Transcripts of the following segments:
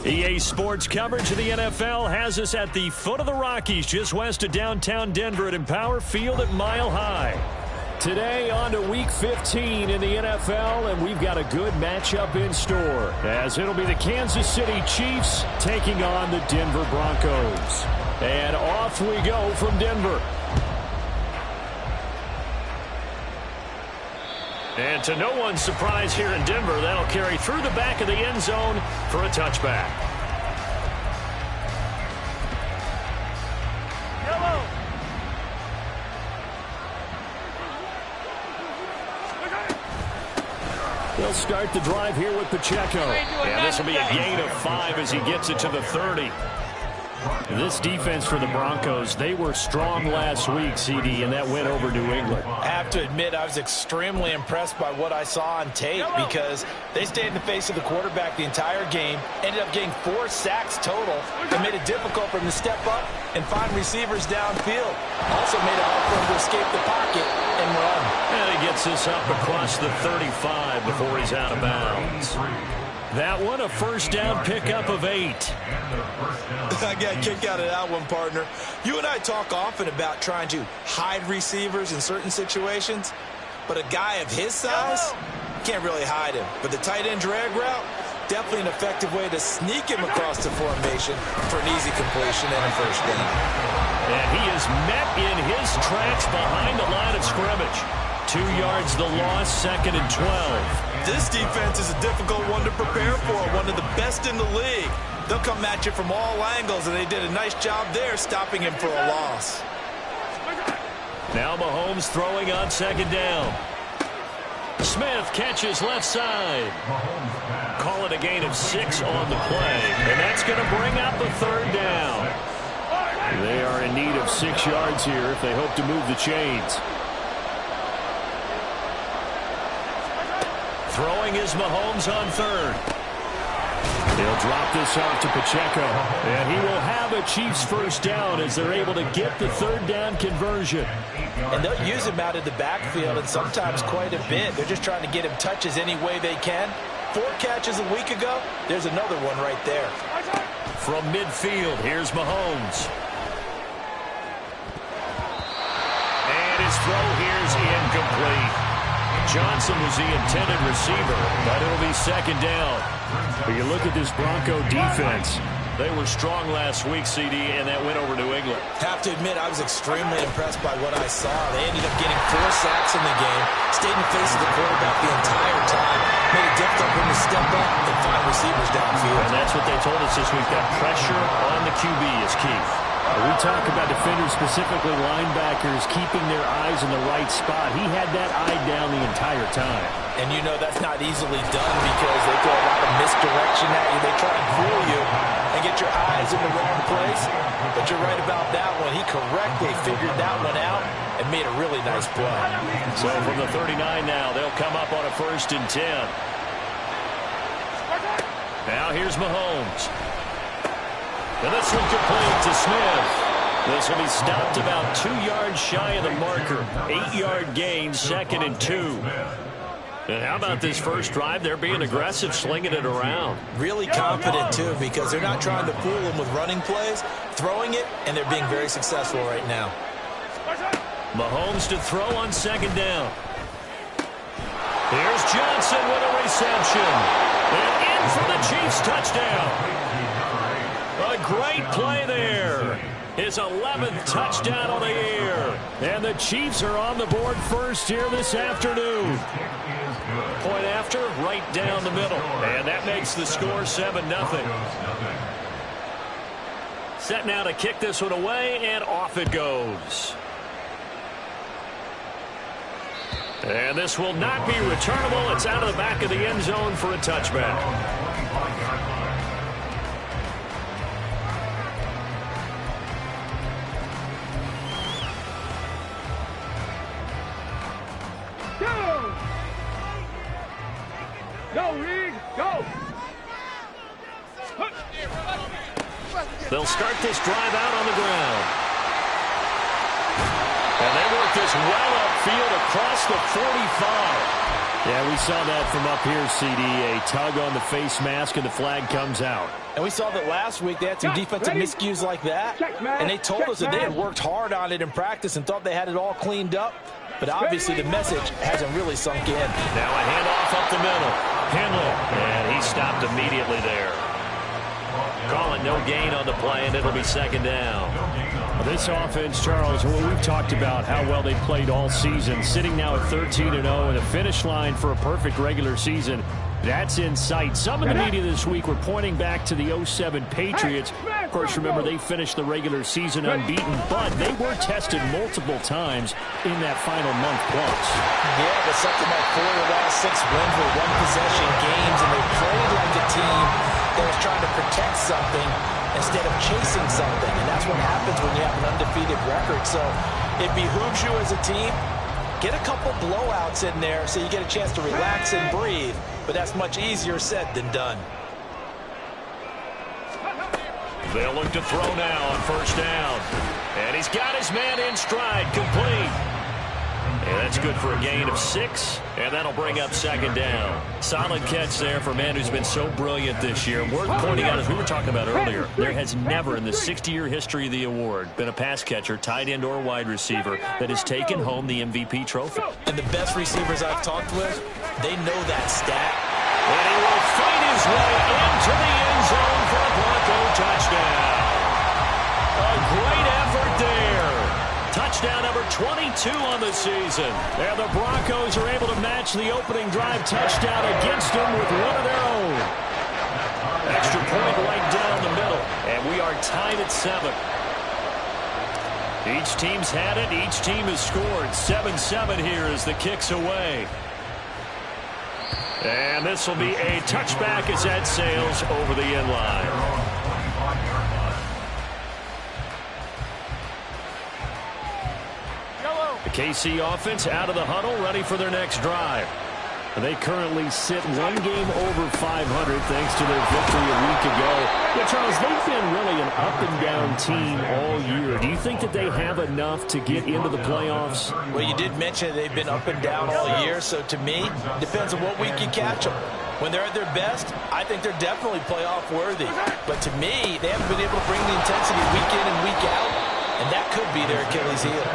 EA Sports coverage of the NFL has us at the foot of the Rockies, just west of downtown Denver at Empower Field at Mile High. Today on to Week 15 in the NFL, and we've got a good matchup in store, as it'll be the Kansas City Chiefs taking on the Denver Broncos. And off we go from Denver. And to no one's surprise here in Denver, that'll carry through the back of the end zone for a touchback. Yellow. They'll start the drive here with Pacheco. And this will be a gain of 5 as he gets it to the 30. This defense for the Broncos, they were strong last week, CD, and that went over New England. I have to admit, I was extremely impressed by what I saw on tape because they stayed in the face of the quarterback the entire game, ended up getting 4 sacks total, and made it difficult for him to step up and find receivers downfield. Also made it hard for him to escape the pocket and run. And he gets this up across the 35 before he's out of bounds. That one, a first down pickup of 8. I got a kick out of that one, partner. You and I talk often about trying to hide receivers in certain situations, but a guy of his size, can't really hide him. But the tight end drag route, definitely an effective way to sneak him across the formation for an easy completion and a first down. And he is met in his tracks behind the line of scrimmage. 2 yards the loss, 2nd and 12. This defense is a difficult one to prepare for, one of the best in the league. They'll come at you from all angles, and they did a nice job there stopping him for a loss. Now Mahomes throwing on 2nd down. Smith catches left side. Call it a gain of 6 on the play, and that's going to bring up a 3rd down. They are in need of 6 yards here if they hope to move the chains. Throwing is Mahomes on 3rd. He'll drop this off to Pacheco. And he will have a Chiefs first down as they're able to get the 3rd down conversion. And they'll use him out of the backfield and sometimes quite a bit. They're just trying to get him touches any way they can. 4 catches a week ago. There's another one right there. From midfield, here's Mahomes. And his throw here's incomplete. Johnson was the intended receiver, but it'll be 2nd down. When you look at this Bronco defense, they were strong last week, CD, and that went over New England. Have to admit, I was extremely impressed by what I saw. They ended up getting 4 sacks in the game, stayed in the face of the quarterback the entire time, made it difficult for him to step up and find receivers downfield. And that's what they told us this week, that pressure on the QB is key. We talk about defenders, specifically linebackers, keeping their eyes in the right spot. He had that eye down the entire time. And you know that's not easily done because they throw a lot of misdirection at you. They try and fool you and get your eyes in the wrong place. But you're right about that one. He correctly figured that one out and made a really nice play. So from the 39 now, they'll come up on a 1st and 10. Now here's Mahomes. And this one complete to Smith. This will be stopped about 2 yards shy of the marker. 8-yard gain, 2nd and 2. And how about this first drive? They're being aggressive, slinging it around. Really confident, too, because they're not trying to fool them with running plays, throwing it, and they're being very successful right now. Mahomes to throw on 2nd down. Here's Johnson with a reception. And in for the Chiefs touchdown. A great play there. His 11th touchdown on the year. And the Chiefs are on the board first here this afternoon. Point after, right down the middle. And that makes the score 7-0. Set now to kick this one away, and off it goes. And this will not be returnable. It's out of the back of the end zone for a touchback. Go, Reed, go. They'll start this drive out on the ground. And they work this well upfield across the 45. Yeah, we saw that from up here, CD. A tug on the face mask, and the flag comes out. And we saw that last week they had some defensive miscues like that. And they told us that they had worked hard on it in practice and thought they had it all cleaned up. But obviously the message hasn't really sunk in. Now a handoff up the middle. Henley, and he stopped immediately there. Calling no gain on the play, and it'll be second down. This offense, Charles, we've talked about how well they played all season, sitting now at 13-0 and a finish line for a perfect regular season. That's in sight. Some in the media this week were pointing back to the 07 Patriots. Of course, remember, they finished the regular season unbeaten, but they were tested multiple times in that final month plus. Yeah, but something like 4 of the last 6 wins were one-possession games, and they played like a team that was trying to protect something instead of chasing something. And that's what happens when you have an undefeated record. So it behooves you as a team, get a couple blowouts in there so you get a chance to relax and breathe. But that's much easier said than done. They'll look to throw now on first down. And he's got his man in stride, complete. And that's good for a gain of 6, and that'll bring up second down. Solid catch there for a man who's been so brilliant this year. Worth pointing out, as we were talking about earlier, there has never in the 60-year history of the award been a pass catcher, tight end, or wide receiver that has taken home the MVP trophy. And the best receivers I've talked with, they know that stat. And he will fight his way into the end zone for a Bronco touchdown. A great effort there. Touchdown number 22 on the season. And the Broncos are able to match the opening drive touchdown against them with one of their own. Extra point right down the middle. And we are tied at 7. Each team's had it. Each team has scored. 7-7 here as the kick's away. And this will be a touchback as that sails over the end line. The KC offense out of the huddle, ready for their next drive. They currently sit 1 game over 500 thanks to their victory a week ago. Yeah, Charles, they've been really an up-and-down team all year. Do you think that they have enough to get into the playoffs? Well, you did mention they've been up and down all year, so to me, depends on what week you catch them. When they're at their best, I think they're definitely playoff-worthy. But to me, they haven't been able to bring the intensity week in and week out, and that could be their Achilles heel.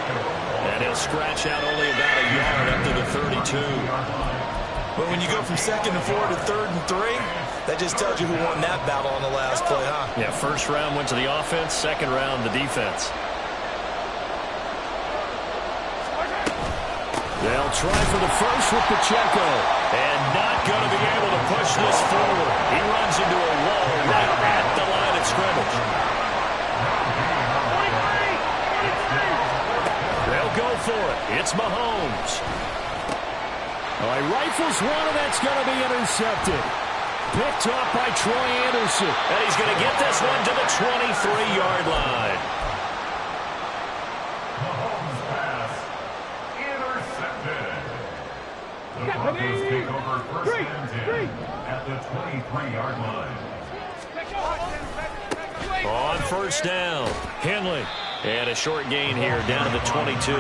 And he'll scratch out only about a yard up to the 32. But when you go from 2nd and 4 to 3rd and 3, that just tells you who won that battle on the last play, huh? Yeah, first round went to the offense, second round the defense. They'll try for the first with Pacheco. And not going to be able to push this forward. He runs into a wall right at the line of scrimmage. They'll go for it. It's Mahomes. Oh, he rifles one, and that's going to be intercepted. Picked off by Troy Anderson. And he's going to get this one to the 23-yard line. Mahomes pass intercepted. The Broncos take over first and 10 at the 23-yard line. On first down, Henley. And a short gain here down to the 22.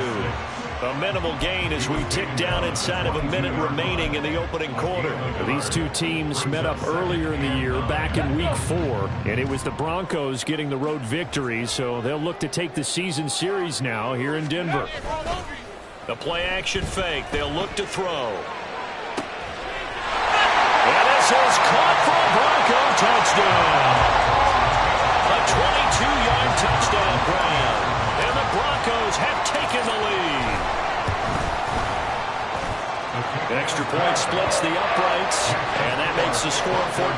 A minimal gain as we tick down inside of a minute remaining in the opening quarter. These two teams met up earlier in the year, back in week 4, and it was the Broncos getting the road victory, so they'll look to take the season series now here in Denver. The play-action fake. They'll look to throw. And this is caught for a Bronco touchdown. A 22-yard touchdown grab. And the Broncos have taken the lead. Extra point splits the uprights, and that makes the score 14-7.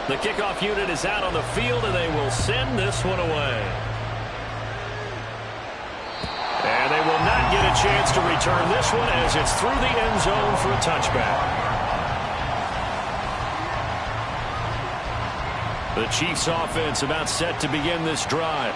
The kickoff unit is out on the field, and they will send this one away. And they will not get a chance to return this one as it's through the end zone for a touchback. The Chiefs offense about set to begin this drive.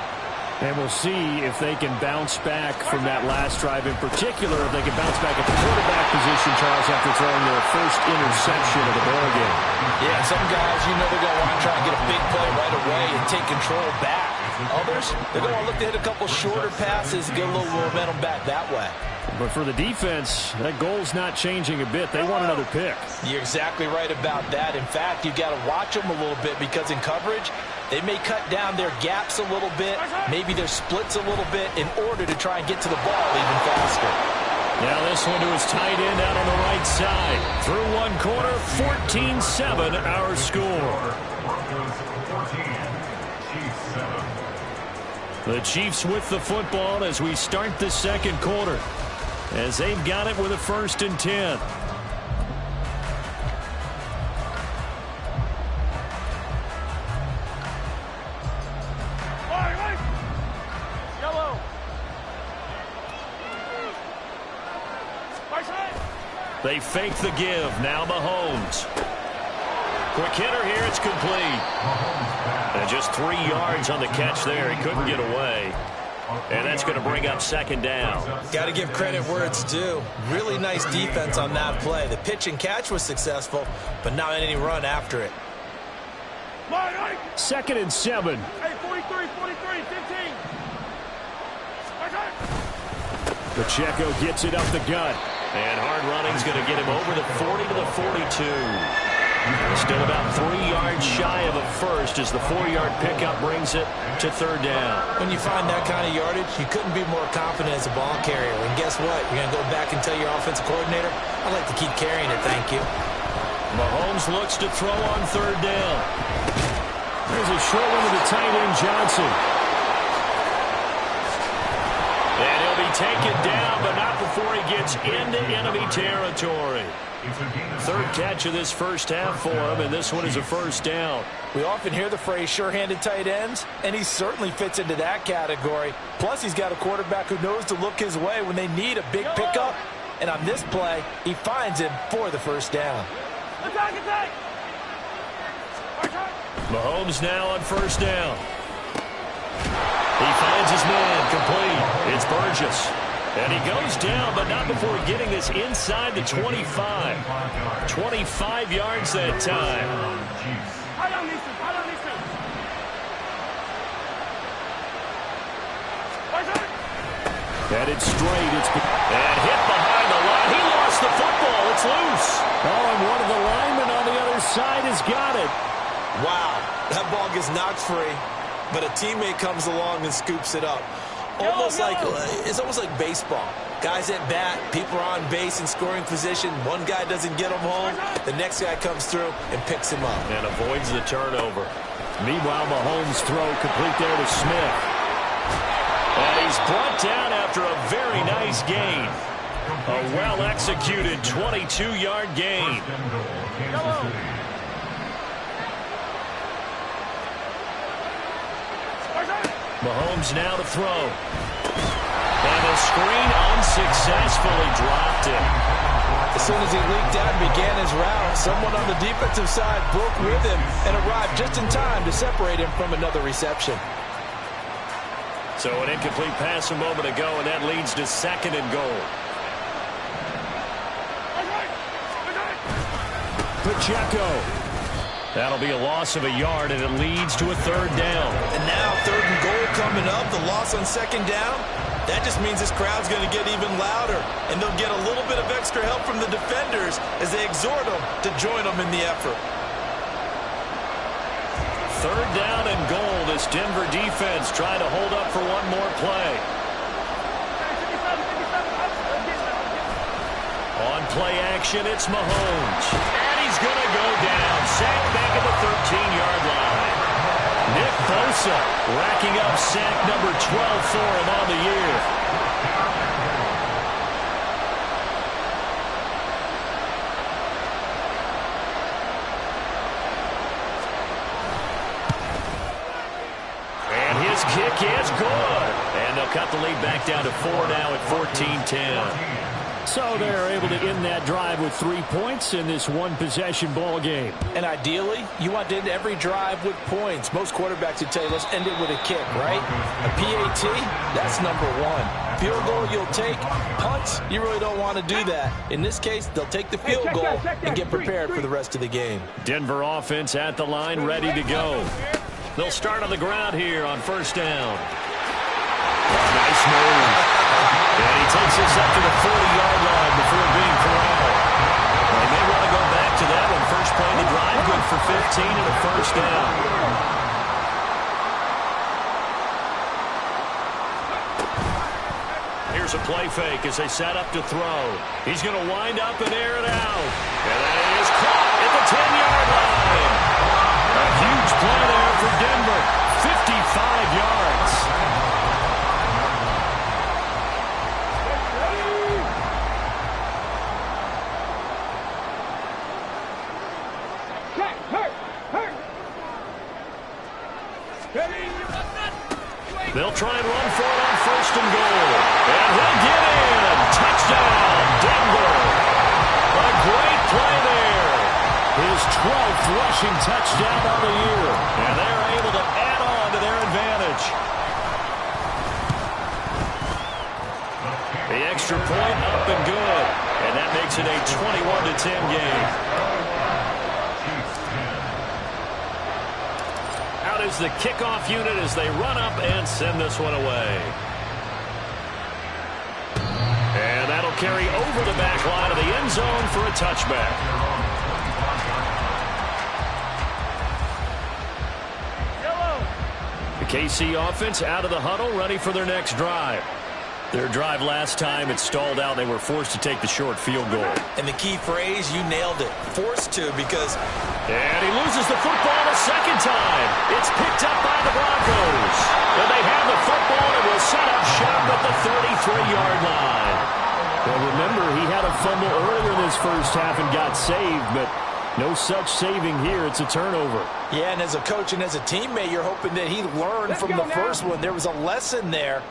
And we'll see if they can bounce back from that last drive, in particular, if they can bounce back at the quarterback position, Charles, after throwing their first interception of the ball game. Yeah, some guys, they're going to want to try and get a big play right away and take control back. Others, they're going to look to hit a couple shorter passes, get a little momentum back that way. But for the defense, that goal's not changing a bit. They want another pick. You're exactly right about that. In fact, you've got to watch them a little bit because in coverage, they may cut down their gaps a little bit, maybe their splits a little bit in order to try and get to the ball even faster. Now this one to his tight end out on the right side. Through one quarter, 14-7 our score. The Chiefs with the football as we start the second quarter, as they've got it with a 1st and 10. They fake the give. Now Mahomes. Quick hitter here. It's complete. And just 3 yards on the catch there. He couldn't get away. And that's going to bring up 2nd down. Got to give credit where it's due. Really nice defense on that play. The pitch and catch was successful, but not any run after it. 2nd and 7. Hey, 43, 15. Pacheco gets it up the gut. And hard running's going to get him over the 40 to the 42. Still about 3 yards shy of a first as the 4-yard pickup brings it to 3rd down. When you find that kind of yardage, you couldn't be more confident as a ball carrier. And guess what? You're going to go back and tell your offensive coordinator, I'd like to keep carrying it, thank you. Mahomes looks to throw on 3rd down. There's a short one to the tight end, Johnson. And he'll be taken down, but not before he gets into enemy territory. 3rd catch of this first half for him, and this one is a 1st down. We often hear the phrase sure-handed tight ends, and he certainly fits into that category. Plus, he's got a quarterback who knows to look his way when they need a big pickup. And on this play, he finds him for the 1st down. Mahomes now on 1st down. He finds his man, complete. It's Burgess. And he goes down, but not before getting this inside the 25. 25 yards that time. Headed straight. And hit behind the line. He lost the football. It's loose. Oh, and one of the linemen on the other side has got it. Wow, that ball gets knocked free, but a teammate comes along and scoops it up. It's almost like baseball. Guys at bat, people are on base in scoring position. One guy doesn't get him home. The next guy comes through and picks him up. And avoids the turnover. Meanwhile, Mahomes' throw complete there to Smith. And he's brought down after a very nice gain. A well-executed 22-yard gain. Mahomes now to throw. And the screen unsuccessfully dropped it. As soon as he leaked out and began his route, someone on the defensive side broke with him and arrived just in time to separate him from another reception. So an incomplete pass a moment ago, and that leads to 2nd and goal. Pacheco. That'll be a loss of a yard, and it leads to a 3rd down. And now 3rd and goal coming up, the loss on 2nd down. That just means this crowd's going to get even louder, and they'll get a little bit of extra help from the defenders as they exhort them to join them in the effort. 3rd down and goal. This Denver defense trying to hold up for one more play. On play action, it's Mahomes. And he's going to go down. Sacked back at the 13-yard line. Nick Bosa racking up sack number 12 for him on the year. And his kick is good. And they'll cut the lead back down to 4 now at 14-10. So they're able to end that drive with 3 points in this one-possession ball game. And ideally, you want to end every drive with points. Most quarterbacks would tell you, let's end it with a kick, right? A PAT, that's number one. Field goal you'll take. Punts, you really don't want to do that. In this case, they'll take the field goal and get prepared for the rest of the game. Denver offense at the line, ready to go. They'll start on the ground here on first down. Nice move. And he takes us up to the 40-yard line before being corralled. They may want to go back to that one. First play of the drive, good for 15 and a first down. Here's a play fake as they set up to throw. He's going to wind up and air it out. And that is caught at the 10-yard line. A huge play there for Denver. 55 yards. They'll try and run for it on first and goal. And he'll get in. Touchdown, Denver. A great play there. His 12th rushing touchdown of the year. And they're able to add on to their advantage. The extra point up and good. And that makes it a 21-10 game. Is the kickoff unit as they run up and send this one away. And that'll carry over the back line of the end zone for a touchback. The KC offense out of the huddle, ready for their next drive. Their drive last time, it stalled out. They were forced to take the short field goal. And the key phrase, you nailed it. Forced to because... And he loses the football a second time. It's picked up by the Broncos. And they have the football and will set up shop at the 33-yard line. Well, remember, he had a fumble earlier in this first half and got saved, but no such saving here. It's a turnover. Yeah, and as a coach and as a teammate, you're hoping that he learned from the first one. There was a lesson there.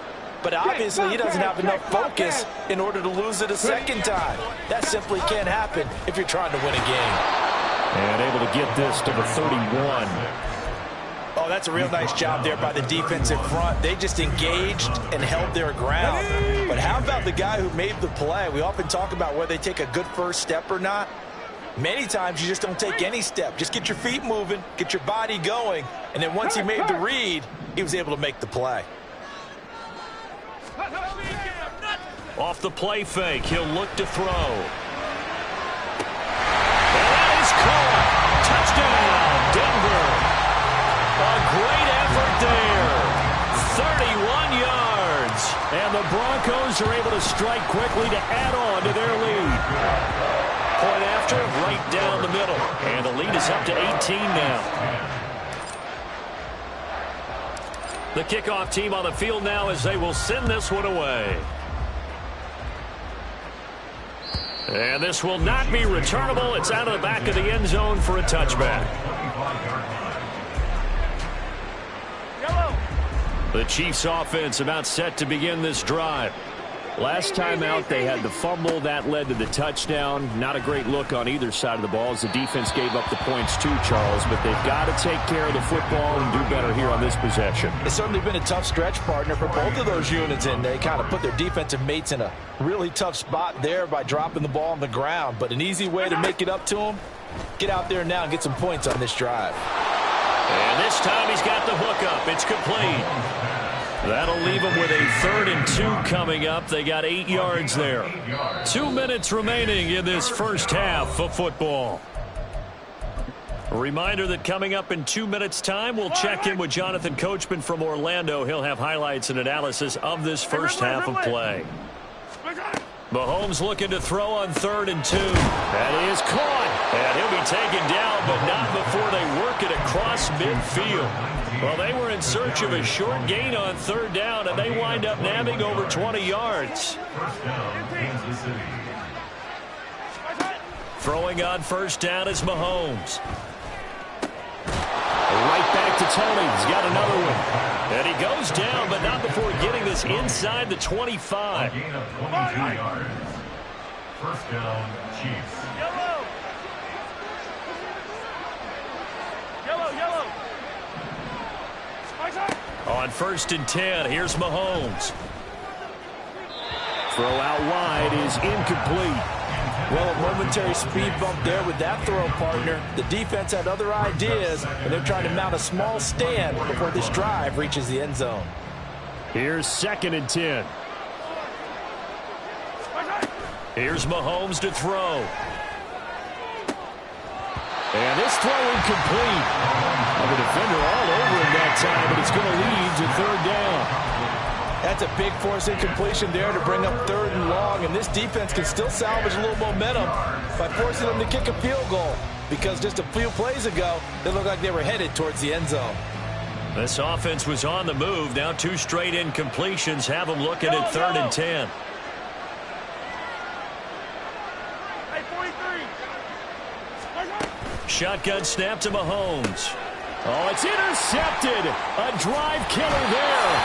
But obviously, he doesn't have enough focus in order to lose it a second time. That simply can't happen if you're trying to win a game. And able to get this to the 31. Oh, that's a real nice job there by the defensive front. They just engaged and held their ground. But how about the guy who made the play? We often talk about whether they take a good first step or not. Many times you just don't take any step. Just get your feet moving, get your body going, and then once he made the read, he was able to make the play. Off the play fake, he'll look to throw. And that is caught. Touchdown, Denver. A great effort there. 31 yards. And the Broncos are able to strike quickly to add on to their lead. Point after, right down the middle. And the lead is up to 18 now. The kickoff team on the field now as they will send this one away. And this will not be returnable. It's out of the back of the end zone for a touchback. The Chiefs offense about set to begin this drive. Last time out, they had the fumble. That led to the touchdown. Not a great look on either side of the ball as the defense gave up the points too, Charles. But they've got to take care of the football and do better here on this possession. It's certainly been a tough stretch, partner, for both of those units. And they kind of put their defensive mates in a really tough spot there by dropping the ball on the ground. But an easy way to make it up to them, get out there now and get some points on this drive. And this time he's got the hookup. It's complete. That'll leave them with a 3rd and 2 coming up. They got 8 yards there. 2 minutes remaining in this first half of football. A reminder that coming up in 2 minutes' time, we'll check in with Jonathan Coachman from Orlando. He'll have highlights and analysis of this first half of play. Mahomes looking to throw on 3rd and 2. That is caught. And he'll be taken down, but not before they work it across midfield. Well, they were in search of a short gain on 3rd down, and they wind up nabbing over 20 yards. Throwing on 1st down is Mahomes. Right back to Tony. He's got another one. And he goes down, but not before getting this inside the 25. First down, Chiefs. Yellow. Yellow, yellow. On 1st and 10, here's Mahomes. Throw out wide is incomplete. Well, a momentary speed bump there with that throw, partner. The defense had other ideas, and they're trying to mount a small stand before this drive reaches the end zone. Here's 2nd and 10. Here's Mahomes to throw. And this throw incomplete. The defender all over him that time, but it's going to lead to 3rd down. That's a big force incompletion there to bring up 3rd and long, and this defense can still salvage a little momentum by forcing them to kick a field goal, because just a few plays ago, they looked like they were headed towards the end zone. This offense was on the move. Now 2 straight incompletions have them looking at 3rd and 10. Hey, 43. Shotgun snap to Mahomes. Oh, it's intercepted. A drive killer there.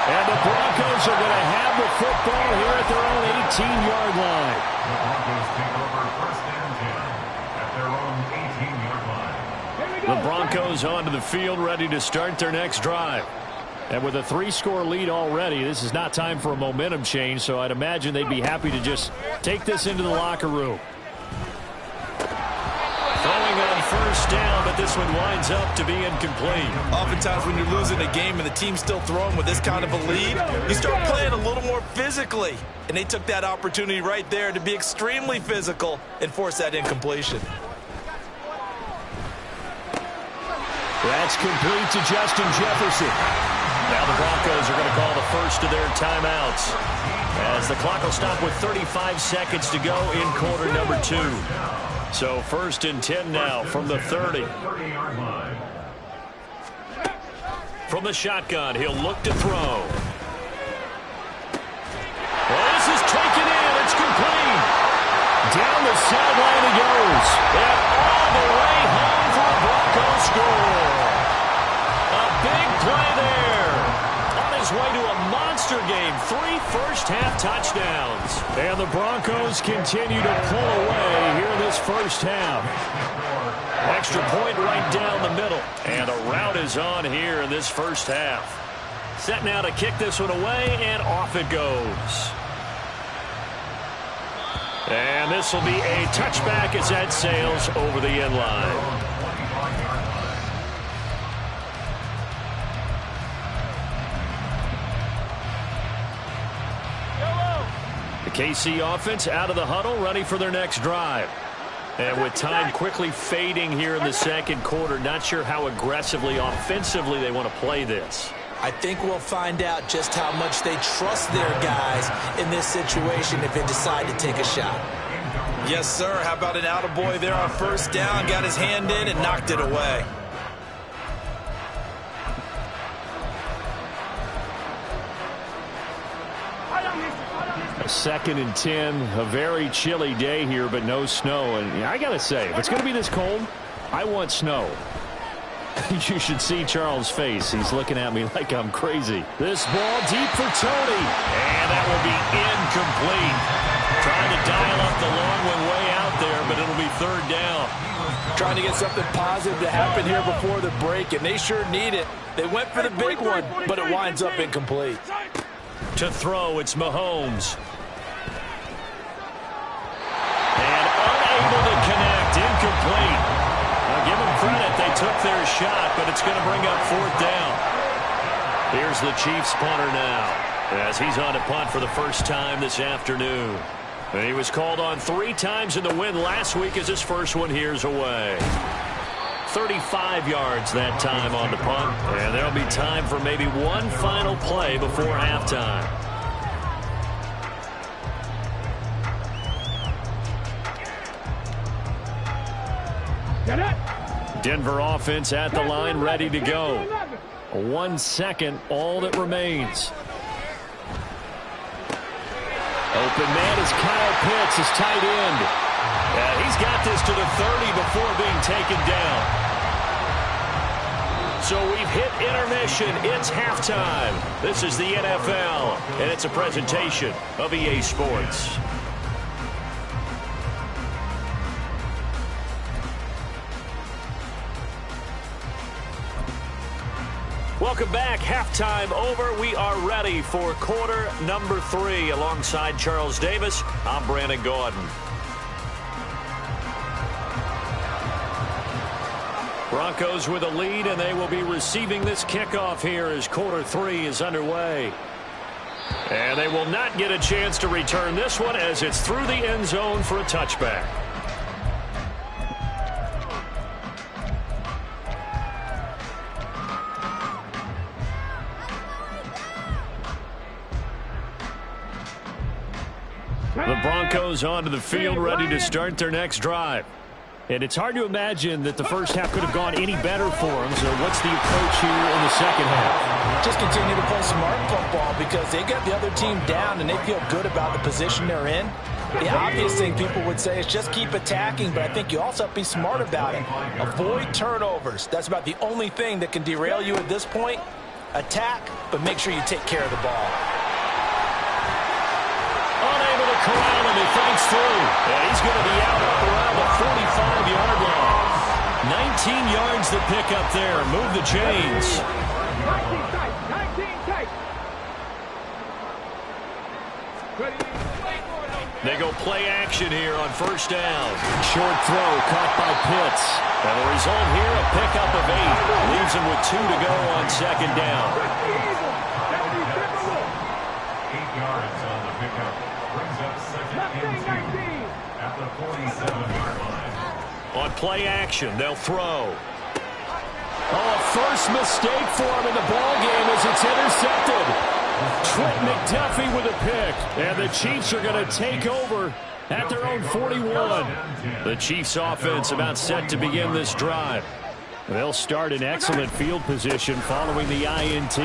And the Broncos are going to have the football here at their own 18-yard line. The Broncos take over 1st and 10 at their own 18-yard line. The Broncos onto the field, ready to start their next drive. And with a 3-score lead already, this is not time for a momentum change, so I'd imagine they'd be happy to just take this into the locker room. Throwing on 1st down, but this one winds up to be incomplete. Oftentimes when you're losing a game and the team's still throwing with this kind of a lead, you start playing a little more physically. And they took that opportunity right there to be extremely physical and force that incompletion. That's complete to Justin Jefferson. Now the Broncos are going to call the first of their timeouts, as the clock will stop with 35 seconds to go in quarter number 2. So 1st and 10 now from the 30. From the shotgun, he'll look to throw. Well, this is taken in. It's complete. Down the sideline he goes. And all the way home for a Broncos score. A big play there. On his way to a monster game. 3 first-half touchdowns. And the Broncos continue to pull away here in this first half. Extra point right down the middle. And a rout is on here in this first half. Set now to kick this one away, and off it goes. And this will be a touchback as that sails over the end line. The KC offense out of the huddle, ready for their next drive. And with time quickly fading here in the 2nd quarter, not sure how aggressively, offensively they want to play this. I think we'll find out just how much they trust their guys in this situation if they decide to take a shot. Yes, sir. How about an attaboy there on 1st down? Got his hand in and knocked it away. A 2nd and 10, a very chilly day here, but no snow. And I got to say, if it's going to be this cold, I want snow. You should see Charles' face. He's looking at me like I'm crazy. This ball deep for Tony. And that will be incomplete. Trying to dial up the long one way out there, but it'll be 3rd down. Trying to get something positive to happen here before the break, and they sure need it. They went for the big one, but it winds up incomplete. To throw, it's Mahomes. And unable to connect, incomplete. Now give them credit, they took their shot, but it's going to bring up 4th down. Here's the Chiefs punter now, as he's on to punt for the first time this afternoon. And he was called on 3 times in the win last week as his first one here's away. 35 yards that time on the punt, and there'll be time for maybe one final play before halftime. Denver offense at the line, ready to go. 1 second, all that remains. Open man is Kyle Pitts, his tight end. And he's got this to the 30 before being taken down. So we've hit intermission. It's halftime. This is the NFL, and it's a presentation of EA Sports. Welcome back. Halftime over. We are ready for quarter number 3. Alongside Charles Davis, I'm Brandon Gordon. Broncos with a lead, and they will be receiving this kickoff here as quarter 3 is underway. And they will not get a chance to return this one as it's through the end zone for a touchback. The Broncos onto the field, ready to start their next drive. And it's hard to imagine that the first half could have gone any better for them. So what's the approach here in the second half? Just continue to play smart football because they got the other team down and they feel good about the position they're in. The obvious thing people would say is just keep attacking, but I think you also have to be smart about it. Avoid turnovers. That's about the only thing that can derail you at this point. Attack, but make sure you take care of the ball. Unable to corral him, he fights through. And he's going to be out up around the 45-yard line. 19 yards to pick up there. Move the chains. 19 tight. They go play action here on first down. Short throw caught by Pitts. And the result here, a pickup of 8. Leaves him with 2 to go on second down. 8 yards on the pickup. Brings up second and 2 at the 47-yard line. On play action, they'll throw. Oh, a first mistake for him in the ballgame as it's intercepted. Trent McDuffie with a pick. And the Chiefs are going to take over at their own 41. The Chiefs offense about set to begin this drive. They'll start in excellent field position following the INT.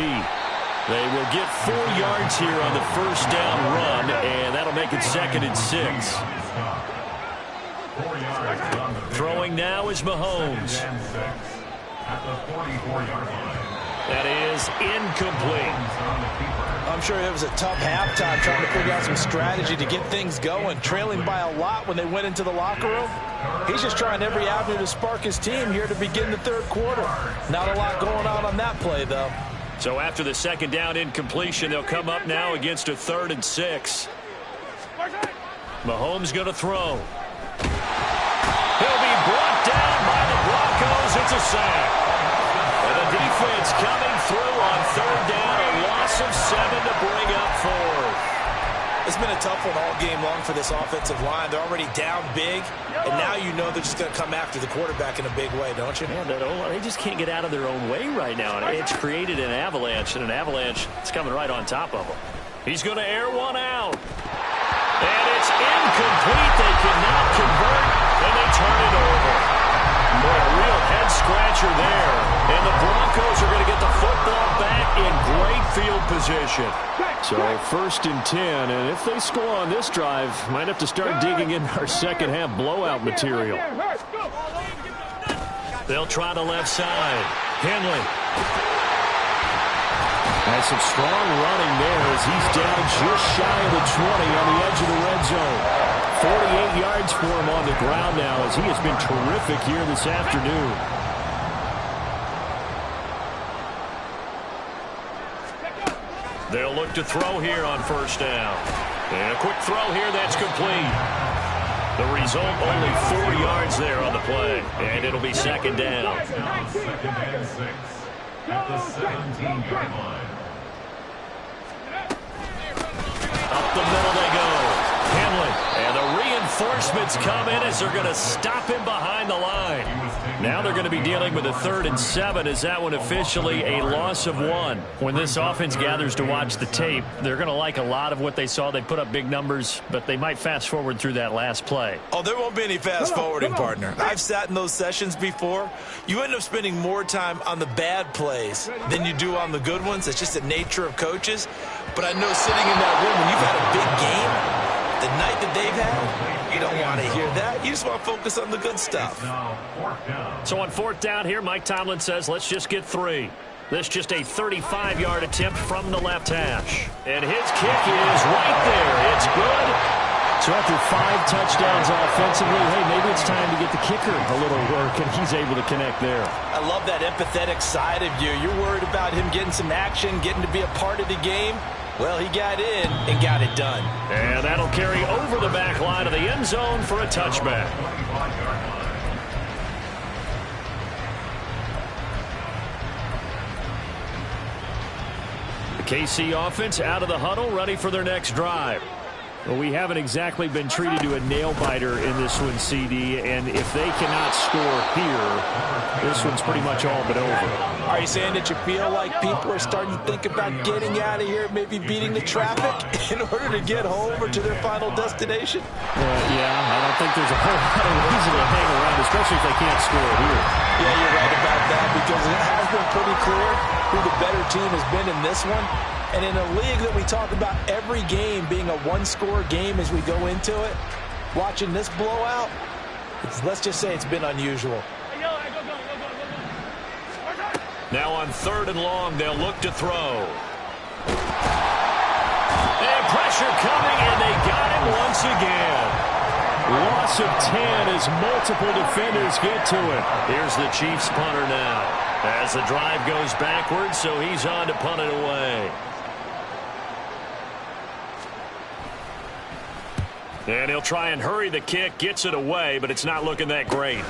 They will get 4 yards here on the first down run, and that'll make it second and 6. Throwing now is Mahomes. That is incomplete. I'm sure it was a tough halftime trying to figure out some strategy to get things going, trailing by a lot when they went into the locker room. He's just trying every avenue to spark his team here to begin the third quarter. Not a lot going on that play, though. So after the second down incompletion, they'll come up now against a 3rd and 6. Mahomes going to throw. He'll be brought down by the Broncos. It's a sack. And the defense coming through on 3rd down. A loss of 7 to bring up 4. It's been a tough one all game long for this offensive line. They're already down big, and now you know they're just going to come after the quarterback in a big way, don't you? Yeah, they just can't get out of their own way right now. And it's created an avalanche, and an avalanche is coming right on top of them. He's going to air one out. And it's incomplete. They cannot convert, and they turn it over. Boy, a real head-scratcher there. And the Broncos are going to get the football back in great field position. So 1st and 10, and if they score on this drive, might have to start digging in our second half blowout material. They'll try the left side. Henley. Has some strong running there as he's down just shy of the 20 on the edge of the red zone. 48 yards for him on the ground now as he has been terrific here this afternoon. They'll look to throw here on first down. And a quick throw here that's complete. The result, only 4 yards there on the play. And it'll be second down. Now 2nd and 6 at the 17-yard line. Up the middle they go. Henley. And the reinforcements come in as they're going to stop him behind the line. Now they're going to be dealing with a 3rd and 7 as that one officially a loss of 1. When this offense gathers to watch the tape, they're going to like a lot of what they saw. They put up big numbers, but they might fast forward through that last play. Oh, there won't be any fast forwarding, partner. I've sat in those sessions before. You end up spending more time on the bad plays than you do on the good ones. It's just the nature of coaches. But I know sitting in that room, when you've had a big game, the night that they've had, you don't want to hear that. You just want to focus on the good stuff. So on 4th down here, Mike Tomlin says, let's just get 3. This just a 35-yard attempt from the left hash. And his kick is right there. It's good. So after 5 touchdowns offensively, hey, maybe it's time to get the kicker a little work, and he's able to connect there. I love that empathetic side of you. You're worried about him getting some action, getting to be a part of the game. Well, he got in and got it done. And that'll carry over the back line of the end zone for a touchback. The KC offense out of the huddle, ready for their next drive. Well, we haven't exactly been treated to a nail-biter in this one, CD, and if they cannot score here, this one's pretty much all but over. Are you saying that you feel like people are starting to think about getting out of here, maybe beating the traffic in order to get home or to their final destination? Yeah, I don't think there's a whole lot of reason to hang around, especially if they can't score here. Yeah, you're right about that, because it has been pretty clear who the better team has been in this one. And in a league that we talk about every game being a one-score game as we go into it, watching this blowout, let's just say it's been unusual. Now on 3rd and long, they'll look to throw. And pressure coming, and they got him once again. Loss of 10 as multiple defenders get to it. Here's the Chiefs punter now as the drive goes backwards, so he's on to punt it away. And he'll try and hurry the kick, gets it away, but it's not looking that great.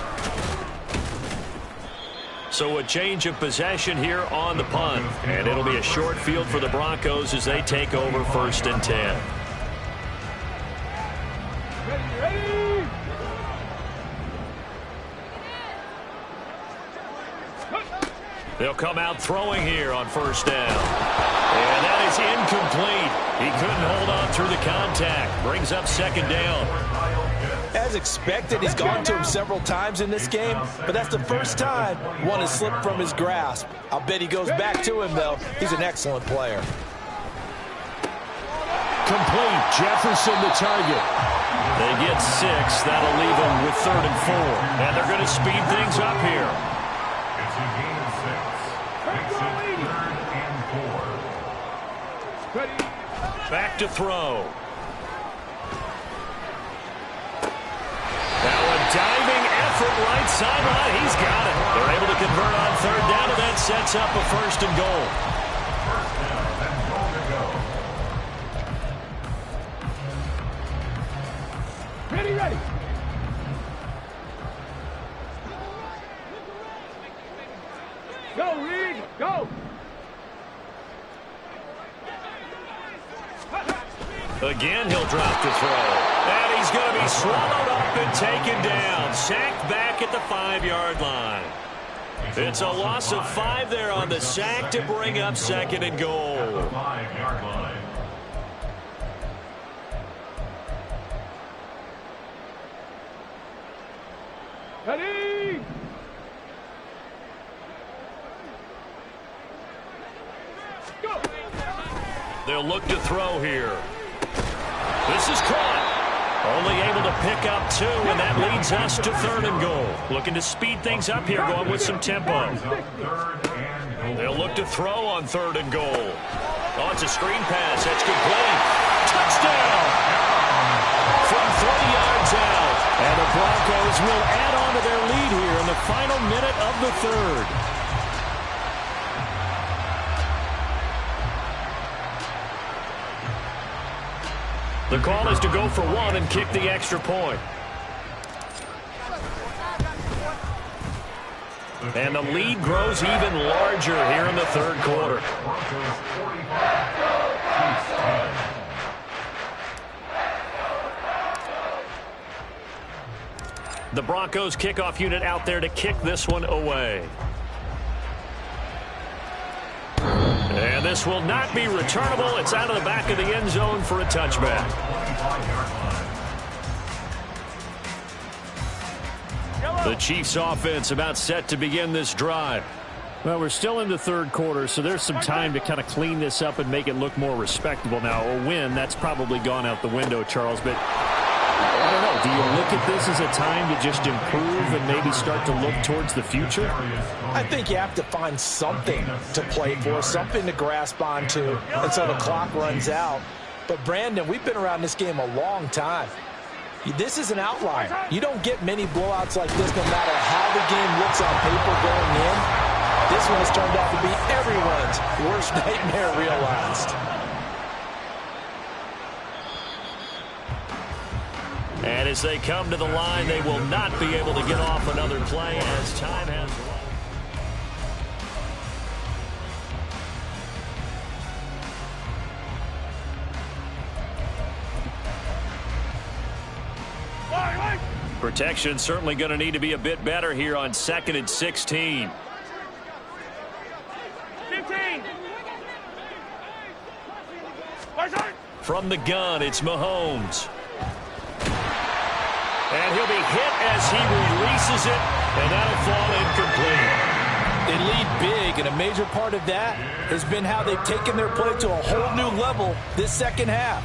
So a change of possession here on the punt. And it'll be a short field for the Broncos as they take over 1st and 10. Ready. They'll come out throwing here on 1st down. And that is incomplete. He couldn't hold on through the contact. Brings up 2nd down. As expected, he's gone to him several times in this game, but that's the first time one has slipped from his grasp. I'll bet he goes back to him, though. He's an excellent player. Complete. Jefferson the target. They get 6. That'll leave them with 3rd and 4. And they're going to speed things up here. It's a gain of 6. Makes it 3rd and 4. Back to throw. Now a diving effort right sideline. He's got it. They're able to convert on 3rd down, and that sets up a 1st and goal. First down and goal to go. Ready. Go, Reed, go. Again, he'll drop to throw. And he's going to be swallowed up and taken down. Sacked back at the 5-yard line. It's a loss of 5 there on the sack to bring up 2nd and goal. 5-yard line. Ready. Go. They'll look to throw here. This is caught. Only able to pick up 2, and that leads us to 3rd and goal. Looking to speed things up here, going with some tempo. They'll look to throw on 3rd and goal. Oh, it's a screen pass. That's complete. Touchdown! From 30 yards out. And the Broncos will add on to their lead here in the final minute of the 3rd. The call is to go for 1 and kick the extra point. And the lead grows even larger here in the 3rd quarter. The Broncos kickoff unit out there to kick this one away. And this will not be returnable. It's out of the back of the end zone for a touchback. The Chiefs offense about set to begin this drive. Well, we're still in the 3rd quarter, so there's some time to kind of clean this up and make it look more respectable. Now, a win, that's probably gone out the window, Charles, but I don't know. Do you look at this as a time to just improve and maybe start to look towards the future? I think you have to find something to play for, something to grasp onto until the clock runs out. But, Brandon, we've been around this game a long time. This is an outlier. You don't get many blowouts like this no matter how the game looks on paper going in. This one has turned out to be everyone's worst nightmare realized. And as they come to the line, they will not be able to get off another play as time has run. Protection certainly going to need to be a bit better here on 2nd and 16. 15. From the gun, it's Mahomes. And he'll be hit as he releases it, and that'll fall incomplete. They lead big, and a major part of that has been how they've taken their play to a whole new level this second half.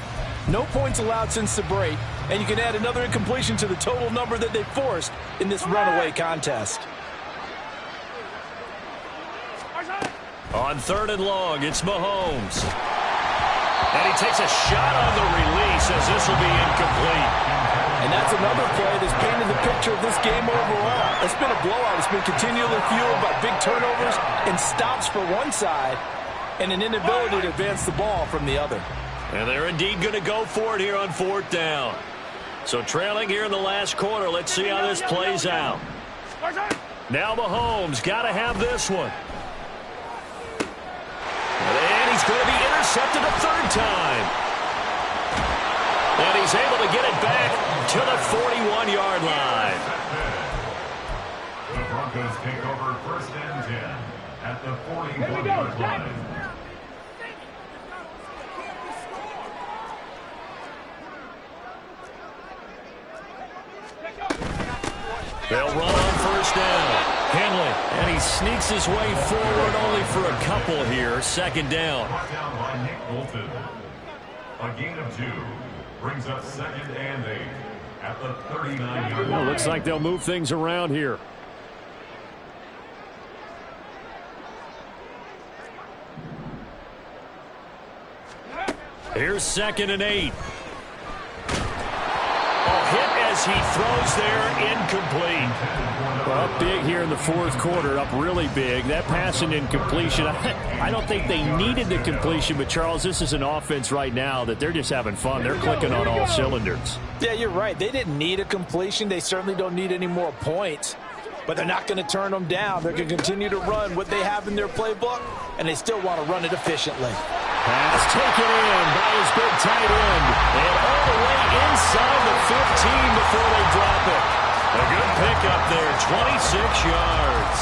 No points allowed since the break, and you can add another incompletion to the total number that they forced in this runaway contest. On 3rd and long, it's Mahomes. And he takes a shot on the release as this will be incomplete. And that's another play that's painted the picture of this game overall. It's been a blowout. It's been continually fueled by big turnovers and stops for one side and an inability to advance the ball from the other. And they're indeed going to go for it here on 4th down. So trailing here in the last quarter, let's see how this plays out. Now Mahomes got to have this one. And he's going to be intercepted a 3rd time. And he's able to get it back to the 41-yard line. The Broncos take over 1st and 10 at the 41-yard line. They'll run on 1st down. Henley, and he sneaks his way forward only for a couple here. 2nd down. Brought down by Nick Bolton. A gain of 2 brings up 2nd and 8 at the 39-yard line. Looks like they'll move things around here. Here's 2nd and 8. Hit as he throws there, incomplete. Well, up big here in the 4th quarter, up really big. That pass and incompletion, I don't think they needed the completion, but Charles, this is an offense right now that they're just having fun. They're clicking on all cylinders. Yeah, you're right. They didn't need a completion. They certainly don't need any more points, but they're not going to turn them down. They're going to continue to run what they have in their playbook, and they still want to run it efficiently. Pass taken in by his big tight end. And all the way inside the 15 before they drop it. A good pickup there, 26 yards.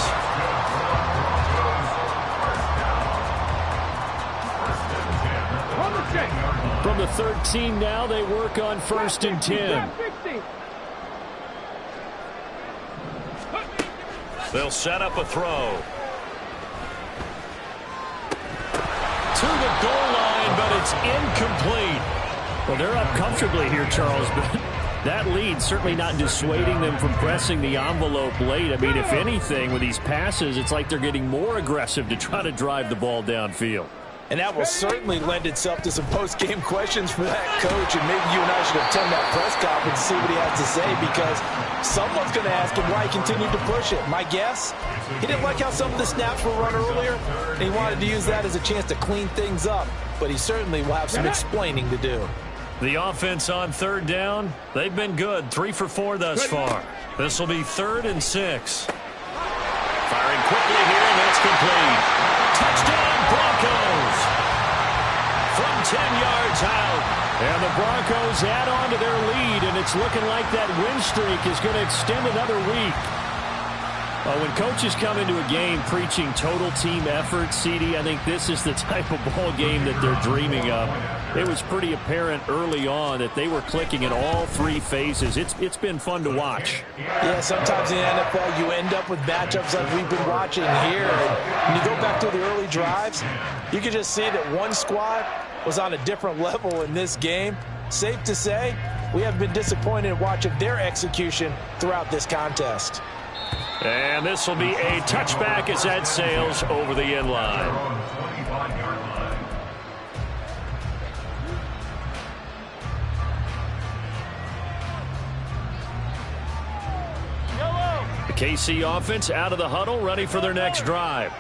From the 13 now, they work on 1st and 10. They'll set up a throw. To the goal line, but it's incomplete. Well, they're up comfortably here, Charles, but that lead certainly not dissuading them from pressing the envelope late. I mean, if anything, with these passes, it's like they're getting more aggressive to try to drive the ball downfield. And that will certainly lend itself to some post-game questions for that coach, and maybe you and I should attend that press conference to see what he has to say, because someone's going to ask him why he continued to push it. My guess, he didn't like how some of the snaps were run earlier, and he wanted to use that as a chance to clean things up, but he certainly will have some explaining to do. The offense on 3rd down, they've been good, 3 for 4 thus far. This will be 3rd and 6. Firing quickly here, and that's complete. Touchdown, Broncos! From 10 yards out. And the Broncos add on to their lead, and it's looking like that win streak is going to extend another week. When coaches come into a game preaching total team effort, CD, I think this is the type of ball game that they're dreaming of. It was pretty apparent early on that they were clicking in all 3 phases. It's been fun to watch. Yeah, sometimes in the NFL you end up with matchups like we've been watching here. And when you go back to the early drives, you can just see that one squad was on a different level in this game. Safe to say, we have been disappointed in watching their execution throughout this contest. And this will be a touchback as that sails over the end line. KC offense out of the huddle, ready for their next drive.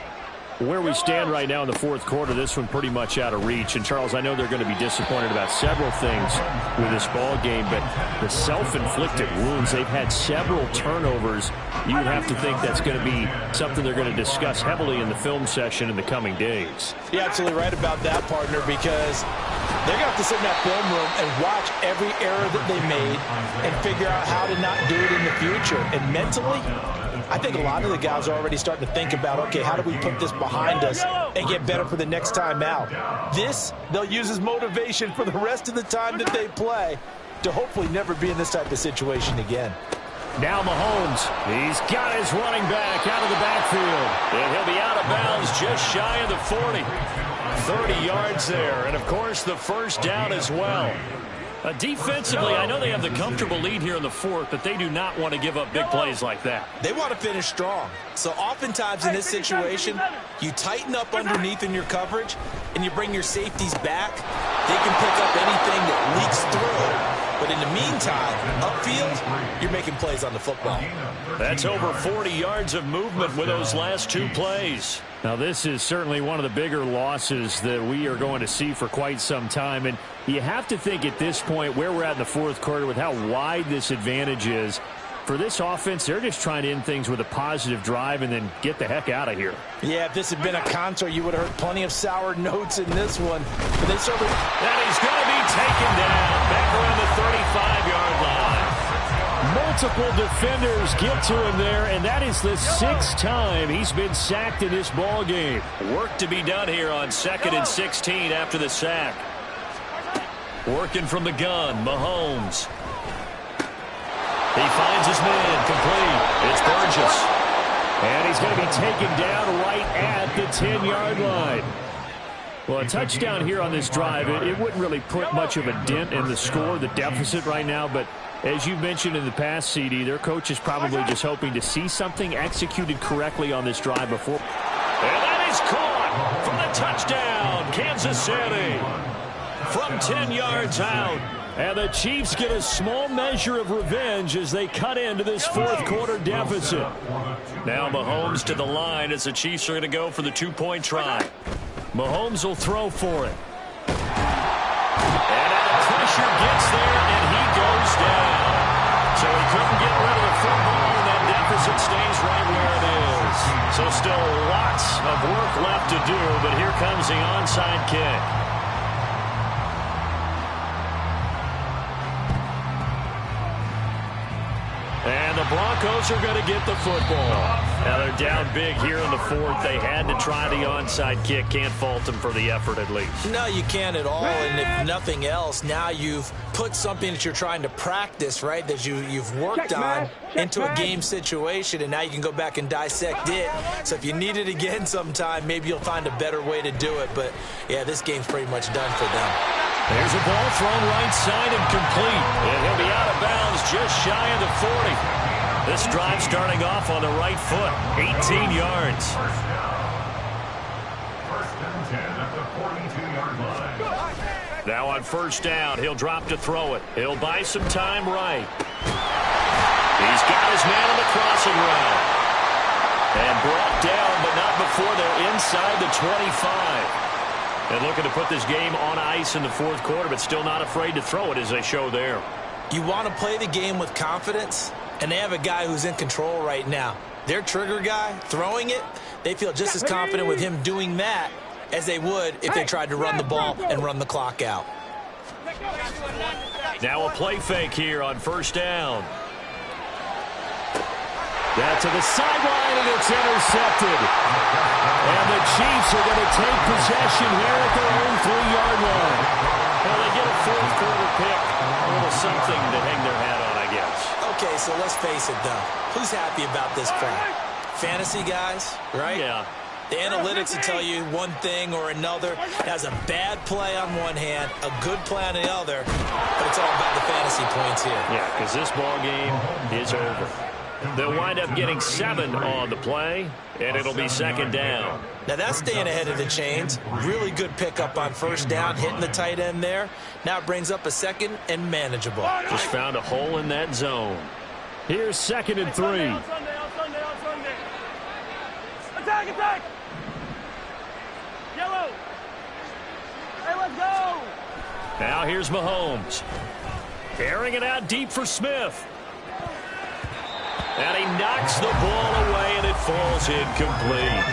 Where we stand right now in the fourth quarter, this one pretty much out of reach. And, Charles, I know they're going to be disappointed about several things with this ball game, but the self-inflicted wounds, they've had several turnovers. You would have to think that's going to be something they're going to discuss heavily in the film session in the coming days. You're absolutely right about that, partner, because they're going to have to sit in that film room and watch every error that they made and figure out how to not do it in the future. And mentally, I think a lot of the guys are already starting to think about, okay, how do we put this behind us and get better for the next time out? This, they'll use as motivation for the rest of the time that they play to hopefully never be in this type of situation again. Now Mahomes, he's got his running back out of the backfield. And he'll be out of bounds just shy of the 40. 30 yards there, and of course the first down as well. Defensively, I know they have the comfortable lead here in the fourth, but they do not want to give up big plays like that. They want to finish strong. So oftentimes in this situation, you tighten up underneath in your coverage, and you bring your safeties back. They can pick up anything that leaks through. But in the meantime, upfield, you're making plays on the football. That's over 40 yards of movement with those last two plays. Now, this is certainly one of the bigger losses that we are going to see for quite some time. And you have to think at this point where we're at in the fourth quarter with how wide this advantage is. For this offense, they're just trying to end things with a positive drive and then get the heck out of here. Yeah, if this had been a concert, you would have heard plenty of sour notes in this one. But they certainly... And he's going to be taken down back around the 35-yard line. Multiple defenders get to him there, and that is the sixth time he's been sacked in this ball game. Work to be done here on 2nd and 16 after the sack. Working from the gun, Mahomes. He finds his man, complete. It's Burgess. And he's going to be taken down right at the 10-yard line. Well, a touchdown here on this drive, it wouldn't really put much of a dent in the score, the deficit right now, but as you mentioned in the past, CD, their coach is probably just hoping to see something executed correctly on this drive before. And that is caught for the touchdown, Kansas City. From 10 yards out. And the Chiefs get a small measure of revenge as they cut into this fourth quarter deficit. Now Mahomes to the line as the Chiefs are going to go for the two-point try. Mahomes will throw for it. And the pressure gets there, and he goes down. So he couldn't get rid of the football, and that deficit stays right where it is. So still lots of work left to do, but here comes the onside kick. And the Broncos are going to get the football. Now they're down big here in the fourth. They had to try the onside kick. Can't fault them for the effort at least. No, you can't at all. And if nothing else, now you've put something that you're trying to practice, right, that you've worked on into a game situation, and now you can go back and dissect it. So if you need it again sometime, maybe you'll find a better way to do it. But, yeah, this game's pretty much done for them. There's a ball thrown right side and complete. And he'll be out of bounds just shy of the 40. This drive starting off on the right foot. 18 yards. First and 10 at the 42-yard line. Now on first down, he'll drop to throw it. He'll buy some time right. He's got his man on the crossing route. And brought down, but not before they're inside the 25. And looking to put this game on ice in the fourth quarter, but still not afraid to throw it as they show there. You want to play the game with confidence, and they have a guy who's in control right now. Their trigger guy, throwing it, they feel just as confident with him doing that as they would if they tried to run the ball and run the clock out. Now a play fake here on first down. That's to the sideline, and it's intercepted. And the Chiefs are going to take possession here at their own 3-yard line. Well, they get a fourth quarter pick. A little something to hang their hat on, I guess. Okay, so let's face it, though. Who's happy about this play? Fantasy guys, right? Yeah. The analytics will tell you one thing or another. It has a bad play on one hand, a good play on the other, but it's all about the fantasy points here. Yeah, because this ball game is over. They'll wind up getting 7 on the play, and it'll be second down. Now that's staying ahead of the chains. Really good pickup on first down, hitting the tight end there. Now it brings up a second and manageable. Just found a hole in that zone. Here's 2nd and 3. Attack, attack! Yellow! Hey, let's go! Now here's Mahomes. Airing it out deep for Smith. And he knocks the ball away, and it falls incomplete.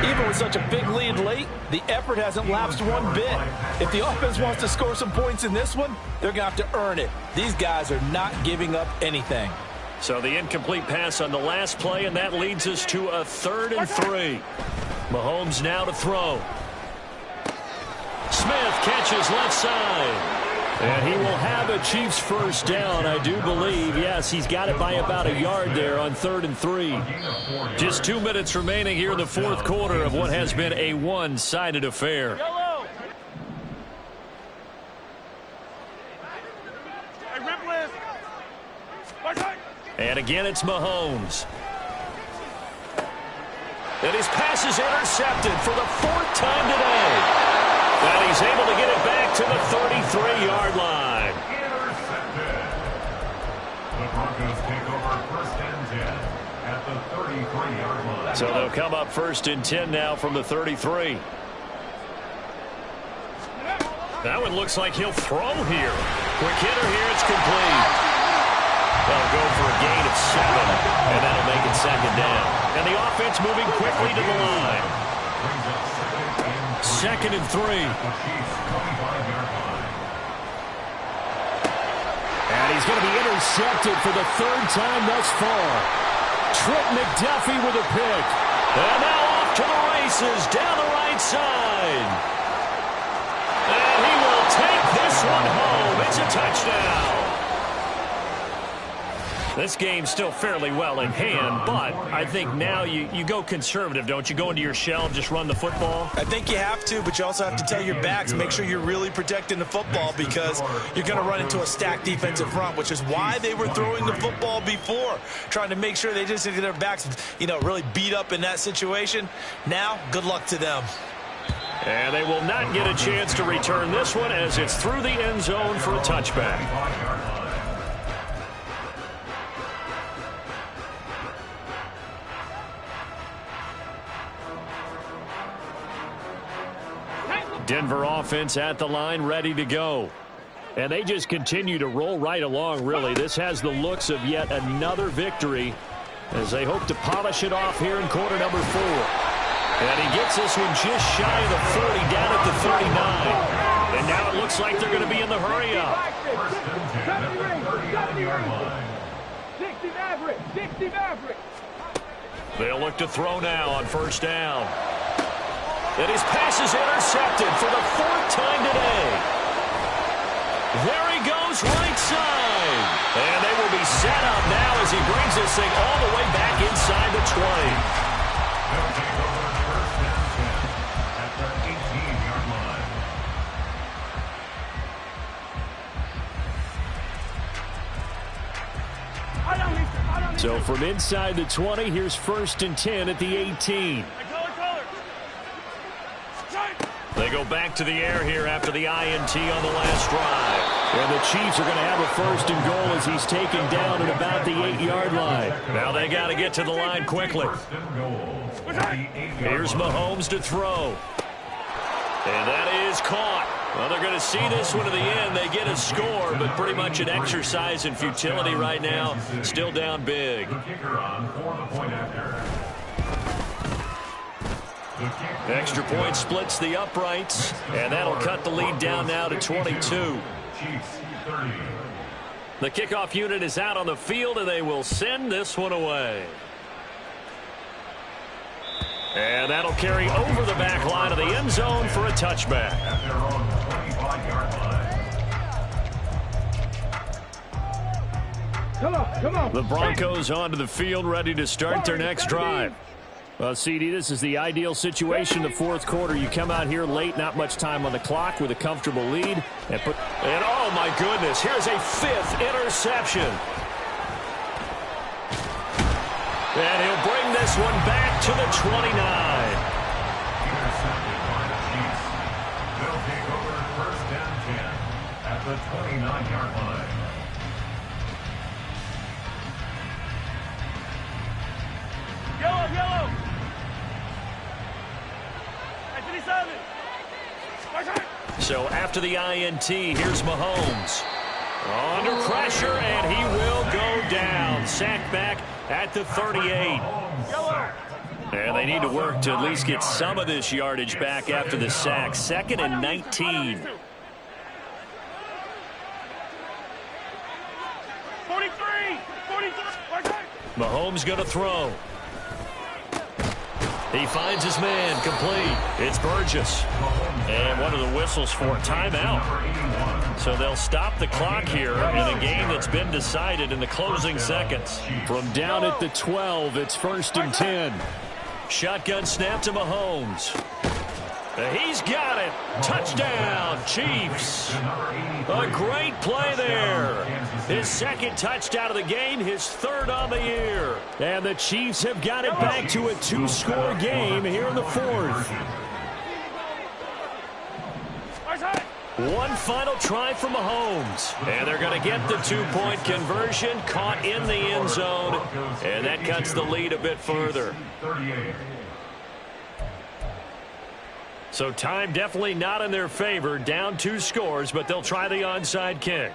Even with such a big lead late, the effort hasn't lapsed one bit. If the offense wants to score some points in this one, they're going to have to earn it. These guys are not giving up anything. So the incomplete pass on the last play, and that leads us to a 3rd and 3. Mahomes now to throw. Smith catches left side. And he will have a Chiefs first down, I do believe. Yes, he's got it by about a yard there on 3rd and 3. Just 2 minutes remaining here in the 4th quarter of what has been a one-sided affair. Yellow! Hey, Ripley! And again, it's Mahomes. And his pass is intercepted for the 4th time today. And he's able to get it back to the 33-yard line. Intercepted. The Broncos take over 1st and 10 at the 33-yard line. So they'll come up 1st and 10 now from the 33. That one looks like he'll throw here. Quick hitter here, it's complete. They'll go for a gain of 7, and that'll make it 2nd down. And the offense moving quickly to the line. 2nd and 3. And he's going to be intercepted for the 3rd time thus far. Trent McDuffie with a pick. And now off to the races down the right side. And he will take this one home. It's a touchdown. This game's still fairly well in hand, but I think now you go conservative, don't you? Go into your shell and just run the football? I think you have to, but you also have to tell your backs, make sure you're really protecting the football because you're going to run into a stacked defensive front, which is why they were throwing the football before, trying to make sure they just get their backs, really beat up in that situation. Now, good luck to them. And they will not get a chance to return this one as it's through the end zone for a touchback. Denver offense at the line, ready to go. And they just continue to roll right along, really. This has the looks of yet another victory as they hope to polish it off here in quarter number 4. And he gets this one just shy of the 40, down at the 39. And now it looks like they're going to be in the hurry-up. 60 Maverick! 60 Maverick! They'll look to throw now on 1st down. And his pass is intercepted for the 4th time today. There he goes, right side. And they will be set up now as he brings this thing all the way back inside the 20. They'll take over 1st and 10 at the 18-yard line. So from inside the 20, here's 1st and 10 at the 18. They go back to the air here after the INT on the last drive. And the Chiefs are going to have a 1st and goal as he's taken down at about the 8-yard line. Now they got to get to the line quickly. Here's Mahomes to throw. And that is caught. Well, they're going to see this one to the end. They get a score, but pretty much an exercise in futility right now. Still down big. Extra point splits the uprights, and that'll cut the lead down now to 22. The kickoff unit is out on the field, and they will send this one away. And that'll carry over the back line of the end zone for a touchback. Come on. The Broncos onto the field, ready to start their next drive. Well, CD, this is the ideal situation, the 4th quarter. You come out here late, not much time on the clock with a comfortable lead. And oh, my goodness, here's a 5th interception. And he'll bring this one back to the 29. Intercepted by the Chiefs. They'll take over 1st and 10 at the 29-yard line. Yellow! So after the INT, here's Mahomes. Under pressure, and he will go down. Sacked back at the 38. And they need to work to at least get some of this yardage back after the sack. 2nd and 19. 43. Mahomes going to throw. He finds his man, complete. It's Burgess. And one of the whistles for timeout. So they'll stop the clock here in a game that's been decided in the closing seconds. From down at the 12, it's 1st and 10. Shotgun snap to Mahomes. He's got it. Touchdown, Chiefs. A great play there. His 2nd touchdown of the game, his 3rd on the year. And the Chiefs have got it back to a 2-score game here in the 4th. One final try for Mahomes. And they're going to get the 2-point conversion, caught in the end zone. And that cuts the lead a bit further. So time definitely not in their favor. Down 2 scores, but they'll try the onside kick.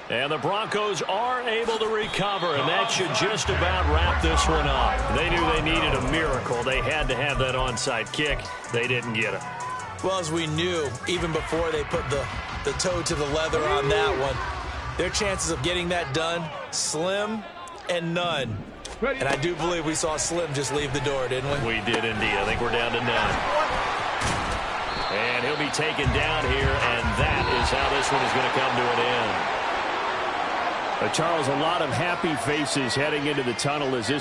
And the Broncos are able to recover, and that should just about wrap this one up. They knew they needed a miracle. They had to have that onside kick. They didn't get it. Well, as we knew, even before they put the toe to the leather on that one, their chances of getting that done, slim and none. And I do believe we saw Slim just leave the door, didn't we? We did indeed. I think we're down to none. And he'll be taken down here, and that is how this one is going to come to an end. Charles, a lot of happy faces heading into the tunnel as this